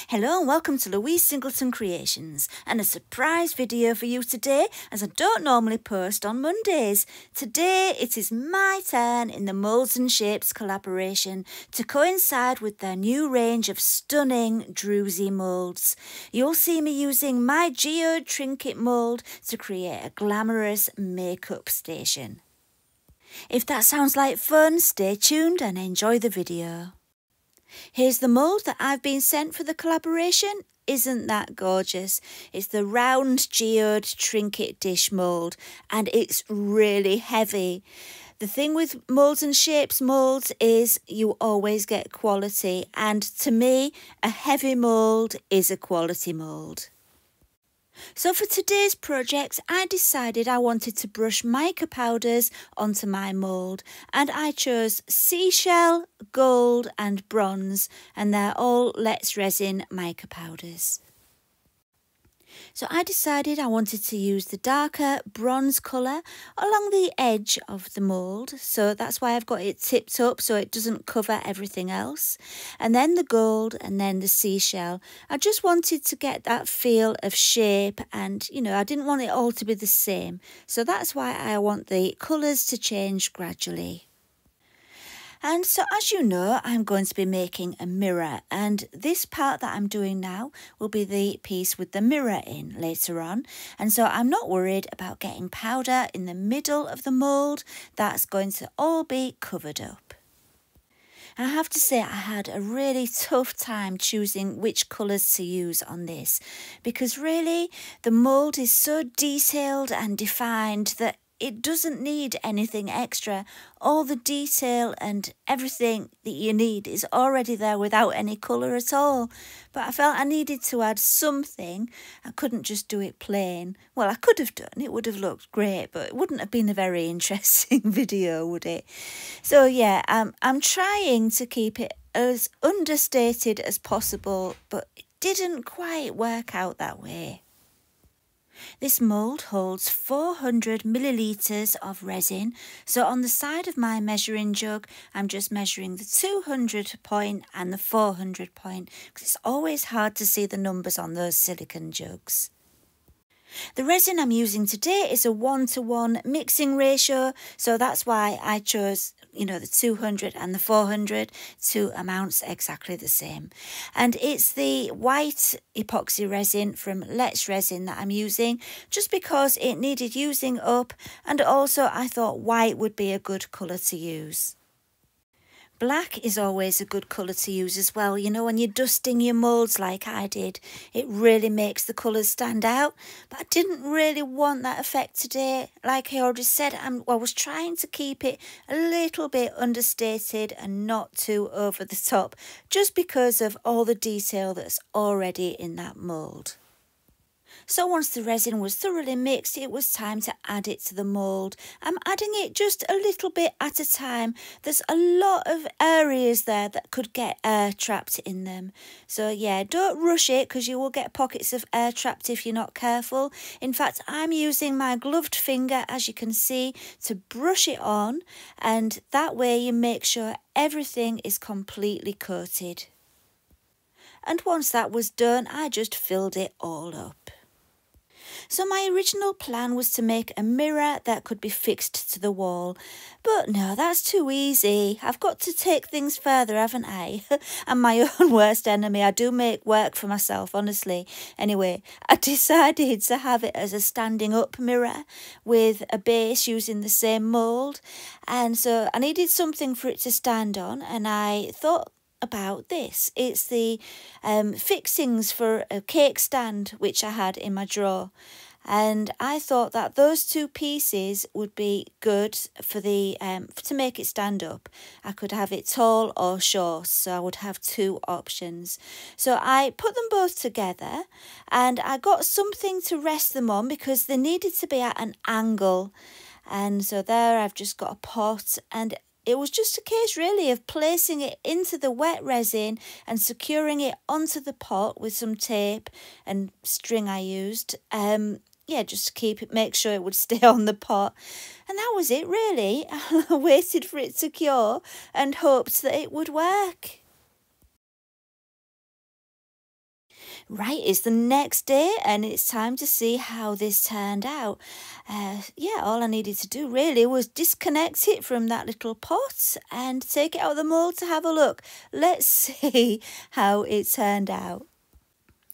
Hello and welcome to Louise Singleton Creations and a surprise video for you today, as I don't normally post on Mondays. Today it is my turn in the Moulds and Shapes collaboration to coincide with their new range of stunning Druzy moulds. You'll see me using my geode trinket mould to create a glamorous makeup station. If that sounds like fun, stay tuned and enjoy the video. Here's the mould that I've been sent for the collaboration. Isn't that gorgeous? It's the round geode trinket dish mould, and it's really heavy. The thing with Moulds and Shapes moulds is you always get quality, and to me, a heavy mould is a quality mould. So for today's project, I decided I wanted to brush mica powders onto my mould, and I chose seashell, gold and bronze, and they're all Let's Resin mica powders. So I decided I wanted to use the darker bronze colour along the edge of the mould. So that's why I've got it tipped up so it doesn't cover everything else. And then the gold and then the seashell. I just wanted to get that feel of shape, and I didn't want it all to be the same. So that's why I want the colours to change gradually. And so as you know, I'm going to be making a mirror, and this part that I'm doing now will be the piece with the mirror in later on. And so I'm not worried about getting powder in the middle of the mould. That's going to all be covered up. I have to say I had a really tough time choosing which colours to use on this, because really the mould is so detailed and defined that it doesn't need anything extra. All the detail and everything that you need is already there without any colour at all. But I felt I needed to add something. I couldn't just do it plain. Well, I could have done. It would have looked great, but it wouldn't have been a very interesting video, would it? So yeah, I'm trying to keep it as understated as possible, but it didn't quite work out that way. This mould holds 400 millilitres of resin, so on the side of my measuring jug I'm just measuring the 200 point and the 400 point, because it's always hard to see the numbers on those silicone jugs. The resin I'm using today is a 1-to-1 mixing ratio, so that's why I chose, the 200 and the 400, two amounts exactly the same. And it's the white epoxy resin from Let's Resin that I'm using, just because it needed using up, and also I thought white would be a good colour to use. Black is always a good colour to use as well. When you're dusting your moulds like I did, it really makes the colours stand out. But I didn't really want that effect today. Like I already said, I was trying to keep it a little bit understated and not too over the top, just because of all the detail that's already in that mould. So once the resin was thoroughly mixed, it was time to add it to the mould. I'm adding it just a little bit at a time. There's a lot of areas there that could get air trapped in them. So yeah, don't rush it, because you will get pockets of air trapped if you're not careful. In fact, I'm using my gloved finger, as you can see, to brush it on, and that way you make sure everything is completely coated. And once that was done, I just filled it all up. So my original plan was to make a mirror that could be fixed to the wall. But no, that's too easy. I've got to take things further, haven't I? I'm my own worst enemy. I do make work for myself, honestly. Anyway, I decided to have it as a standing up mirror with a base using the same mould. And so I needed something for it to stand on, and I thought about this. It's the fixings for a cake stand which I had in my drawer, and I thought that those two pieces would be good for the to make it stand up. I could have it tall or short, so I would have two options. So I put them both together, and I got something to rest them on because they needed to be at an angle. And so there I've just got a pot, and it was just a case really of placing it into the wet resin and securing it onto the pot with some tape and string I used. Just to make sure it would stay on the pot. And that was it really. I waited for it to cure and hoped that it would work. Right, it's the next day and it's time to see how this turned out. Yeah, all I needed to do really was disconnect it from that little pot and take it out of the mould to have a look. Let's see how it turned out.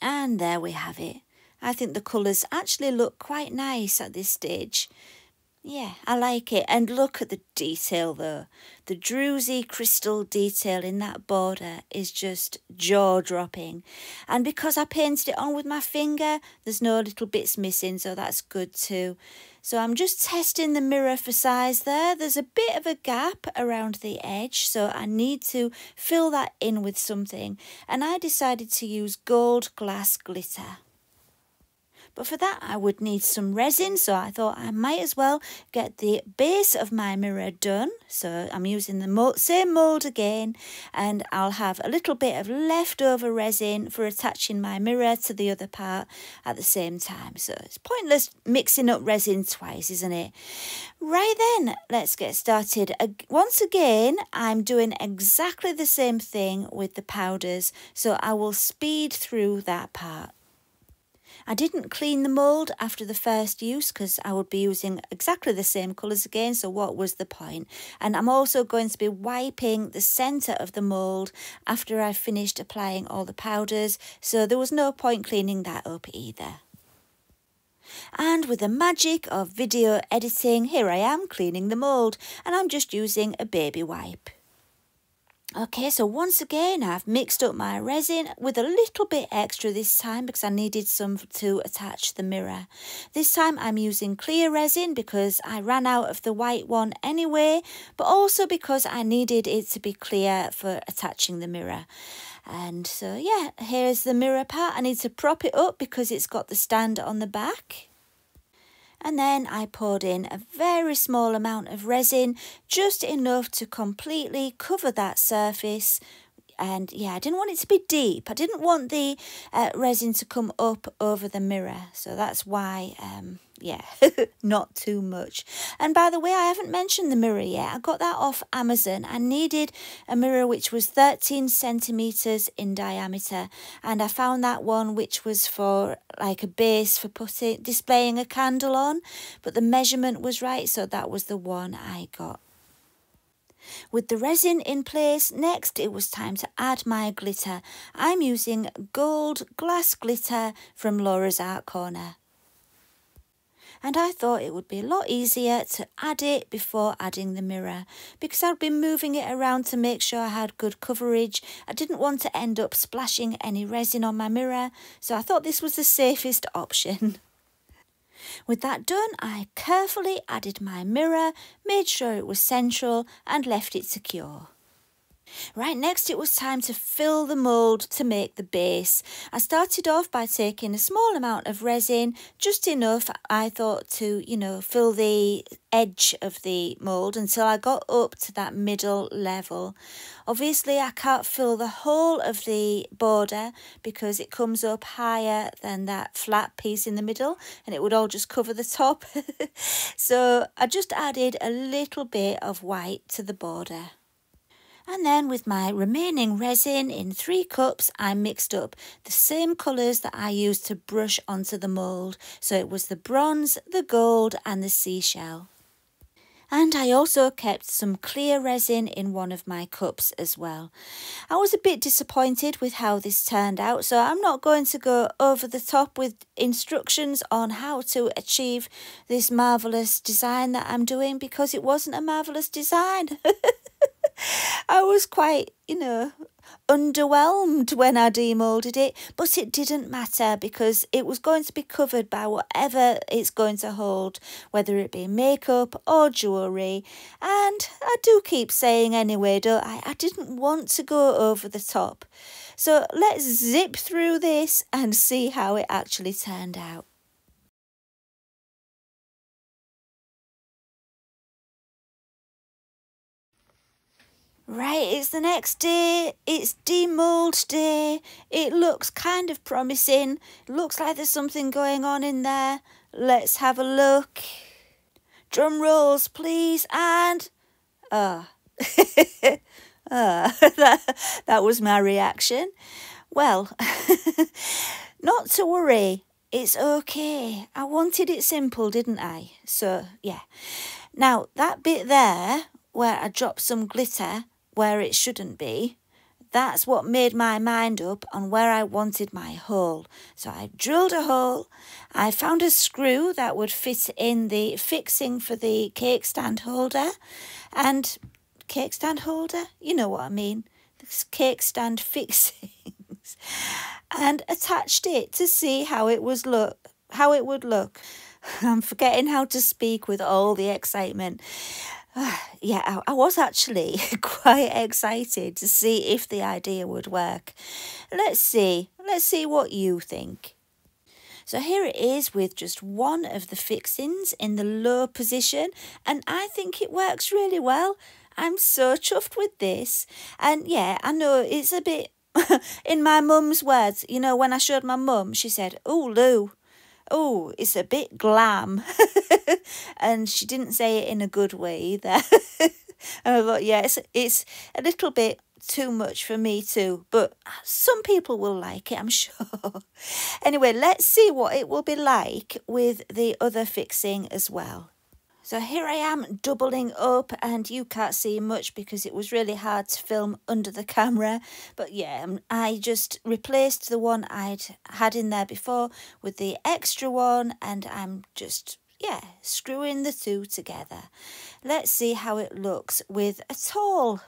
And there we have it. I think the colours actually look quite nice at this stage. Yeah, I like it. And look at the detail though. The Druzy crystal detail in that border is just jaw-dropping. And because I painted it on with my finger, there's no little bits missing, so that's good too. So I'm just testing the mirror for size there. There's a bit of a gap around the edge, so I need to fill that in with something. And I decided to use gold glass glitter. But for that I would need some resin, so I thought I might as well get the base of my mirror done. So I'm using the same mould again, and I'll have a little bit of leftover resin for attaching my mirror to the other part at the same time. So it's pointless mixing up resin twice, isn't it? Right then, let's get started. Once again, I'm doing exactly the same thing with the powders, so I will speed through that part. I didn't clean the mould after the first use because I would be using exactly the same colours again, so what was the point? And I'm also going to be wiping the centre of the mould after I've finished applying all the powders, so there was no point cleaning that up either. And with the magic of video editing, here I am cleaning the mould, and I'm just using a baby wipe. Okay, so once again I've mixed up my resin with a little bit extra this time because I needed some to attach the mirror. This time I'm using clear resin because I ran out of the white one anyway, but also because I needed it to be clear for attaching the mirror. And so yeah, here's the mirror part. I need to prop it up because it's got the stand on the back. And then I poured in a very small amount of resin, just enough to completely cover that surface. And yeah, I didn't want it to be deep. I didn't want the resin to come up over the mirror. So that's why, yeah, not too much. And by the way, I haven't mentioned the mirror yet. I got that off Amazon. I needed a mirror which was 13 centimetres in diameter. And I found that one which was for like a base for displaying a candle on. But the measurement was right, so that was the one I got. With the resin in place, next it was time to add my glitter. I'm using gold glass glitter from Laura's Art Corner. And I thought it would be a lot easier to add it before adding the mirror because I'd been moving it around to make sure I had good coverage. I didn't want to end up splashing any resin on my mirror, so I thought this was the safest option. With that done, I carefully added my mirror, made sure it was central and left it to cure. Right, next it was time to fill the mould to make the base. I started off by taking a small amount of resin, just enough I thought to, fill the edge of the mould until I got up to that middle level. Obviously I can't fill the whole of the border because it comes up higher than that flat piece in the middle and it would all just cover the top. So I just added a little bit of white to the border. And then with my remaining resin in 3 cups, I mixed up the same colours that I used to brush onto the mould. So it was the bronze, the gold and the seashell. And I also kept some clear resin in one of my cups as well. I was a bit disappointed with how this turned out, so I'm not going to go over the top with instructions on how to achieve this marvellous design that I'm doing because it wasn't a marvellous design. I was quite, underwhelmed when I demoulded it, but it didn't matter because it was going to be covered by whatever it's going to hold, whether it be makeup or jewellery. And I do keep saying anyway, don't I? I didn't want to go over the top. So let's zip through this and see how it actually turned out. Right, it's the next day, it's demould day, it looks kind of promising, looks like there's something going on in there. Let's have a look. Drum rolls please, and that was my reaction. Well, not to worry. It's okay. I wanted it simple, didn't I? So, yeah. Now, that bit there, where I dropped some glitter where it shouldn't be, that's what made my mind up on where I wanted my hole. So I drilled a hole. I found a screw that would fit in the fixing for the cake stand holder. And cake stand holder? You know what I mean. The cake stand fixings. And attached it to see how it would look. I'm forgetting how to speak with all the excitement. Yeah, I was actually quite excited to see if the idea would work. Let's see what you think. So here it is with just one of the fixings in the low position, and I think it works really well. I'm so chuffed with this. And yeah, I know it's a bit, in my mum's words, you know, when I showed my mum, she said, "Oh, Lou, oh, it's a bit glam." And she didn't say it in a good way either. And I thought, yeah, it's a little bit too much for me too, but some people will like it, I'm sure. Anyway, let's see what it will be like with the other fixing as well. So here I am doubling up, and you can't see much because it was really hard to film under the camera. But yeah, I just replaced the one I'd had in there before with the extra one, and I'm just, yeah, screwing the two together. Let's see how it looks with a tall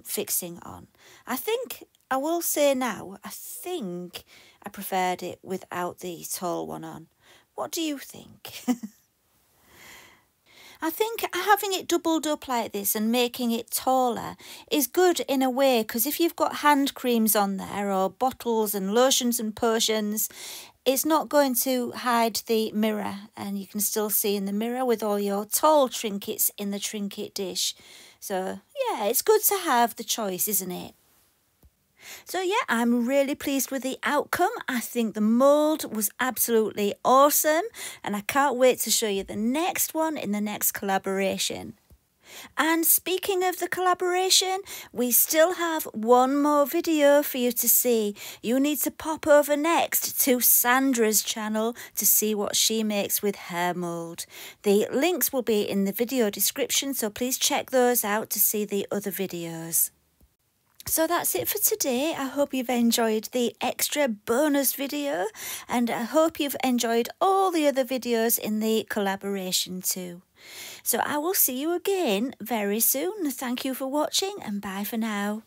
fixing on. I think, I will say now, I think I preferred it without the tall one on. What do you think? I think having it doubled up like this and making it taller is good in a way, because if you've got hand creams on there or bottles and lotions and potions, it's not going to hide the mirror, and you can still see in the mirror with all your tall trinkets in the trinket dish. So yeah, it's good to have the choice, isn't it? So yeah, I'm really pleased with the outcome. I think the mould was absolutely awesome, and I can't wait to show you the next one in the next collaboration. And speaking of the collaboration, we still have one more video for you to see. You need to pop over next to Sandra's channel to see what she makes with her mould. The links will be in the video description, so please check those out to see the other videos. So that's it for today. I hope you've enjoyed the extra bonus video, and I hope you've enjoyed all the other videos in the collaboration too. So I will see you again very soon. Thank you for watching, and bye for now.